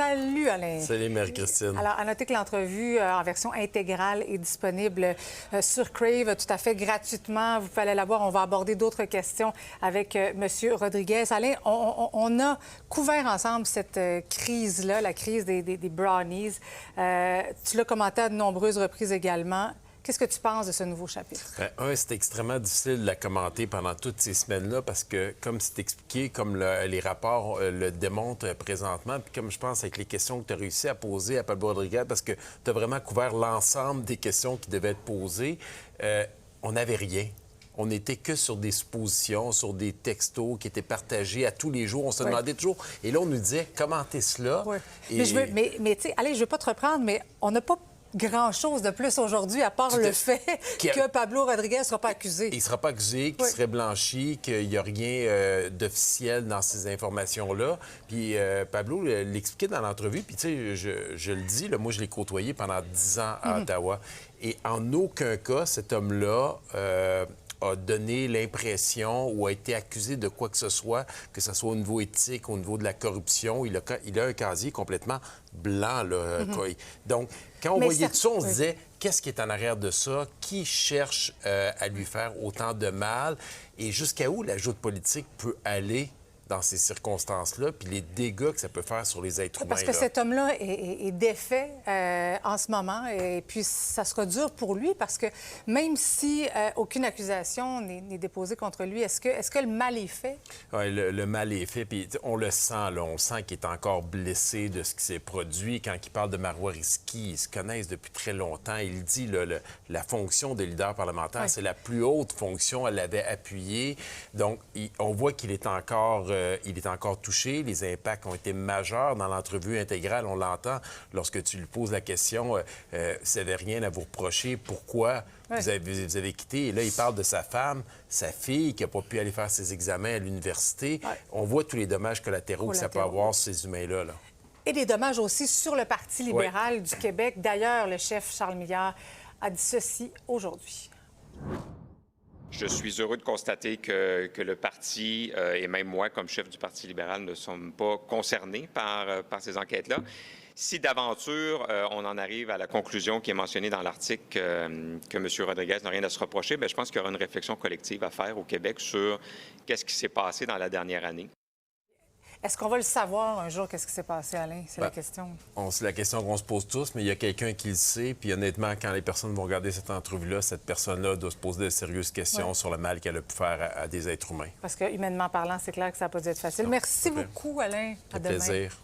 Salut, Alain. Salut, Marie-Christine. Alors, à noter que l'entrevue en version intégrale est disponible sur Crave tout à fait gratuitement. Vous pouvez aller la voir. On va aborder d'autres questions avec M. Rodriguez. Alain, on a couvert ensemble cette crise-là, la crise des brownies. Tu l'as commenté à de nombreuses reprises également. Qu'est-ce que tu penses de ce nouveau chapitre? C'est extrêmement difficile de la commenter pendant toutes ces semaines-là parce que, comme c'est expliqué, comme les rapports le démontrent présentement, puis comme je pense avec les questions que tu as réussi à poser à Pablo Rodriguez, parce que tu as vraiment couvert l'ensemble des questions qui devaient être posées, on n'avait rien. On n'était que sur des suppositions, sur des textos qui étaient partagés à tous les jours. On se demandait toujours. Et là, on nous disait, commentez cela. Oui. Et... Mais tu sais, allez, je ne veux pas te reprendre, mais on n'a pas grand-chose de plus aujourd'hui, à part le fait que Pablo Rodriguez ne sera pas accusé. Il ne sera pas accusé, qu'il serait blanchi, qu'il n'y a rien d'officiel dans ces informations-là. Puis Pablo l'expliquait dans l'entrevue, puis tu sais, je le dis, là, moi, je l'ai côtoyé pendant 10 ans à Ottawa. Et en aucun cas, cet homme-là a donné l'impression ou a été accusé de quoi que ce soit au niveau éthique, au niveau de la corruption. Il a un casier complètement blanc, là. Donc, quand on voyait tout ça, on se disait, qu'est-ce qui est en arrière de ça? Qui cherche à lui faire autant de mal? Et jusqu'à où la joute politique peut aller dans ces circonstances-là, puis les dégâts que ça peut faire sur les êtres humains. Parce que cet homme-là est défait en ce moment, et puis ça sera dur pour lui, parce que même si aucune accusation n'est déposée contre lui, est-ce que le mal est fait? Oui, le mal est fait, puis on le sent, là, on sent qu'il est encore blessé de ce qui s'est produit. Quand il parle de Marois Risky, ils se connaissent depuis très longtemps. Il dit, là, la fonction de leader parlementaire, c'est la plus haute fonction, elle l'avait appuyée. Donc, on voit qu'il est encore... il est encore touché. Les impacts ont été majeurs. Dans l'entrevue intégrale, on l'entend lorsque tu lui poses la question « Vous n'avez rien à vous reprocher. Pourquoi vous avez quitté? » Et là, il parle de sa femme, sa fille qui n'a pas pu aller faire ses examens à l'université. On voit tous les dommages collatéraux que ça peut avoir sur ces humains-là. Là. Et des dommages aussi sur le Parti libéral du Québec. D'ailleurs, le chef Charles Milliard a dit ceci aujourd'hui. Je suis heureux de constater que le parti et même moi, comme chef du Parti libéral, ne sommes pas concernés par ces enquêtes-là. Si d'aventure, on en arrive à la conclusion qui est mentionnée dans l'article que M. Rodriguez n'a rien à se reprocher, bien, je pense qu'il y aura une réflexion collective à faire au Québec sur qu'est-ce qui s'est passé dans la dernière année. Est-ce qu'on va le savoir un jour, qu'est-ce qui s'est passé, Alain? C'est la question. C'est la question qu'on se pose tous, mais il y a quelqu'un qui le sait. Puis honnêtement, quand les personnes vont regarder cette entrevue-là, cette personne-là doit se poser de sérieuses questions sur le mal qu'elle a pu faire à des êtres humains. Parce que, humainement parlant, c'est clair que ça n'a pas dû être facile. Merci beaucoup, Alain. À demain. Plaisir.